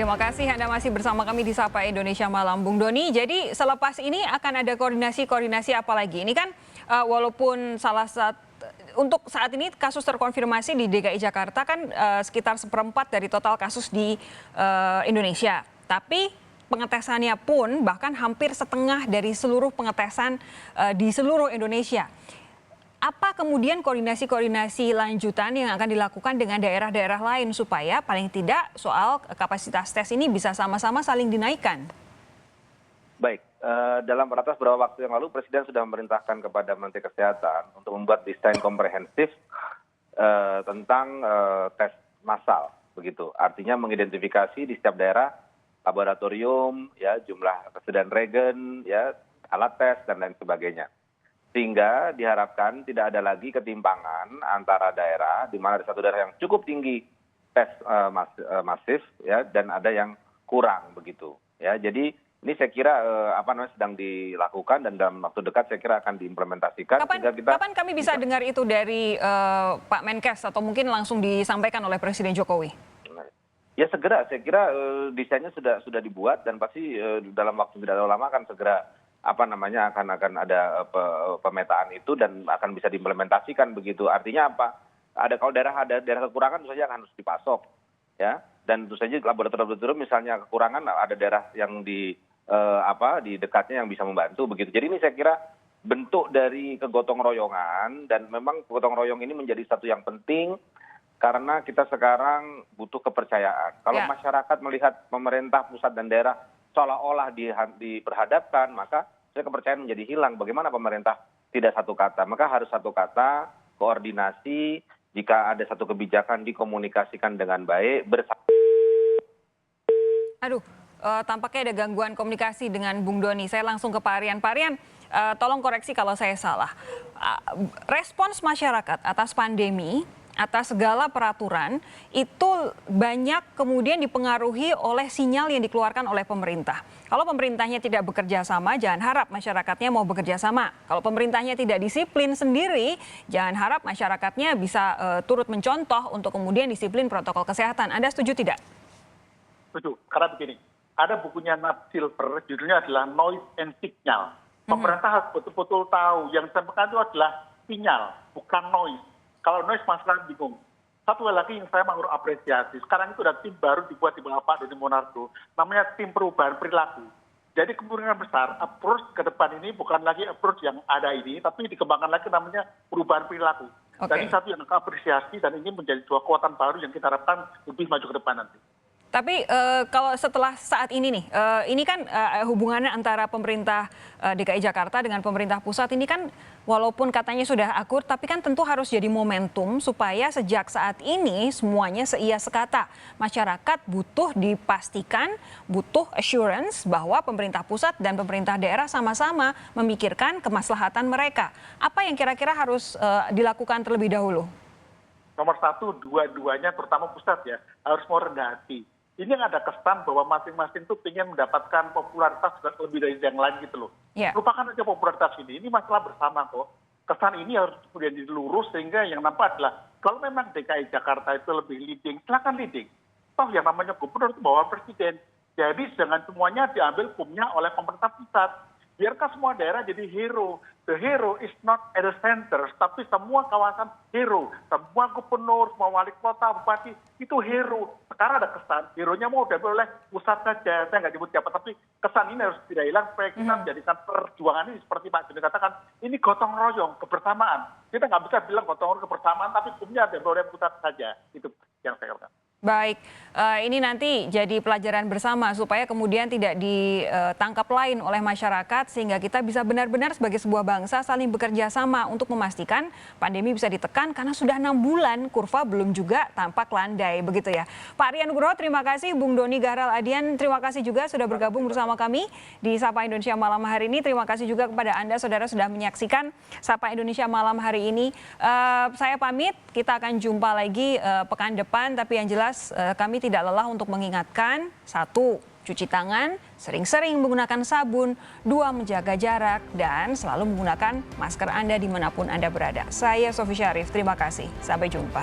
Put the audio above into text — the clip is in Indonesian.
Terima kasih Anda masih bersama kami di Sapa Indonesia Malam, Bung Doni. Jadi selepas ini akan ada koordinasi apa lagi? Ini kan walaupun untuk saat ini kasus terkonfirmasi di DKI Jakarta kan sekitar 1/4 dari total kasus di Indonesia. Tapi pengetesannya pun bahkan hampir setengah dari seluruh pengetesan di seluruh Indonesia. Apa kemudian koordinasi lanjutan yang akan dilakukan dengan daerah-daerah lain supaya paling tidak soal kapasitas tes ini bisa sama-sama saling dinaikkan? Baik, dalam ratas beberapa waktu yang lalu Presiden sudah memerintahkan kepada Menteri Kesehatan untuk membuat desain komprehensif tentang tes massal, begitu. Artinya mengidentifikasi di setiap daerah laboratorium, ya jumlah ketersediaan regen, ya alat tes dan lain sebagainya. Sehingga diharapkan tidak ada lagi ketimpangan antara daerah, di mana ada satu daerah yang cukup tinggi tes masif, ya, dan ada yang kurang begitu. Ya, jadi ini saya kira sedang dilakukan dan dalam waktu dekat saya kira akan diimplementasikan. Kapan kami bisa dengar itu dari Pak Menkes atau mungkin langsung disampaikan oleh Presiden Jokowi? Ya segera, saya kira desainnya sudah dibuat dan pasti dalam waktu tidak terlalu lama akan segera akan ada pemetaan itu dan akan bisa diimplementasikan begitu. Artinya apa? Kalau ada daerah kekurangan tentu saja akan harus dipasok, ya. Dan tentu saja laboratorium misalnya kekurangan ada daerah yang di dekatnya yang bisa membantu begitu. Jadi ini saya kira bentuk dari kegotong royongan dan memang gotong royong ini menjadi satu yang penting karena kita sekarang butuh kepercayaan. Kalau masyarakat melihat pemerintah pusat dan daerah seolah-olah diperhadapkan, maka saya kepercayaan menjadi hilang. Bagaimana pemerintah tidak satu kata? Maka harus satu kata, koordinasi, jika ada satu kebijakan dikomunikasikan dengan baik, tampaknya ada gangguan komunikasi dengan Bung Doni. Saya langsung ke Pak Aryan. Pak Aryan, tolong koreksi kalau saya salah. Respons masyarakat atas pandemi, atas segala peraturan itu banyak kemudian dipengaruhi oleh sinyal yang dikeluarkan oleh pemerintah. Kalau pemerintahnya tidak bekerja sama, jangan harap masyarakatnya mau bekerja sama. Kalau pemerintahnya tidak disiplin sendiri, jangan harap masyarakatnya bisa turut mencontoh untuk kemudian disiplin protokol kesehatan. Anda setuju tidak? Setuju, karena begini, ada bukunya Nat Silver, judulnya adalah Noise and Signal. Pemerintah harus betul-betul tahu yang disampaikan itu adalah sinyal, bukan noise. Kalau noise masyarakat bingung. Satu hal lagi yang saya mau apresiasi, sekarang itu ada tim baru dibuat di bawah Pak Doni Monardo, namanya tim perubahan perilaku. Jadi kemungkinan besar approach ke depan ini bukan lagi approach yang ada ini, tapi dikembangkan lagi namanya perubahan perilaku. Dan ini satu yang apresiasi dan ini menjadi dua kekuatan baru yang kita harapkan lebih maju ke depan nanti. Tapi kalau setelah saat ini nih, ini kan hubungannya antara pemerintah DKI Jakarta dengan pemerintah pusat ini kan walaupun katanya sudah akur, tapi kan tentu harus jadi momentum supaya sejak saat ini semuanya seia sekata. Masyarakat butuh dipastikan, butuh assurance bahwa pemerintah pusat dan pemerintah daerah sama-sama memikirkan kemaslahatan mereka. Apa yang kira-kira harus dilakukan terlebih dahulu? Nomor satu, dua-duanya terutama pusat ya, harus mau rendah hati. Ini yang ada kesan bahwa masing-masing itu ingin mendapatkan popularitas lebih dari yang lain gitu loh. Lupakan aja popularitas ini masalah bersama kok. Kesan ini harus kemudian dilurus sehingga yang nampak adalah kalau memang DKI Jakarta itu lebih leading, silakan leading. Toh yang namanya gubernur itu bawa presiden. Jadi jangan semuanya diambil hukumnya oleh pemerintah pusat. Biarkan semua daerah jadi hero. The hero is not at the center, tapi semua kawasan hero. Semua gubernur, semua wali kota, bupati, itu hero. Sekarang ada kesan, hero-nya mau diambil oleh pusat saja. Saya nggak nyebut siapa, tapi kesan ini harus tidak hilang supaya kita menjadikan perjuangan ini seperti Pak Joni katakan, ini gotong royong, kebersamaan. Kita nggak bisa bilang gotong royong kebersamaan, tapi hukumnya diambil oleh pusat saja. Itu yang saya katakan. Baik, ini nanti jadi pelajaran bersama supaya kemudian tidak ditangkap lain oleh masyarakat sehingga kita bisa benar-benar sebagai sebuah bangsa saling bekerja sama untuk memastikan pandemi bisa ditekan karena sudah 6 bulan kurva belum juga tampak landai begitu ya. Pak Aryan Nugroho, terima kasih. Bung Doni Gahral-Adian, terima kasih juga sudah bergabung bersama kami di Sapa Indonesia Malam hari ini. Terima kasih juga kepada Anda saudara sudah menyaksikan Sapa Indonesia Malam hari ini. Saya pamit, kita akan jumpa lagi pekan depan, tapi yang jelas kami tidak lelah untuk mengingatkan, 1, cuci tangan, sering-sering menggunakan sabun, 2, menjaga jarak, dan selalu menggunakan masker Anda dimanapun Anda berada. Saya Sofi Syarif, terima kasih. Sampai jumpa.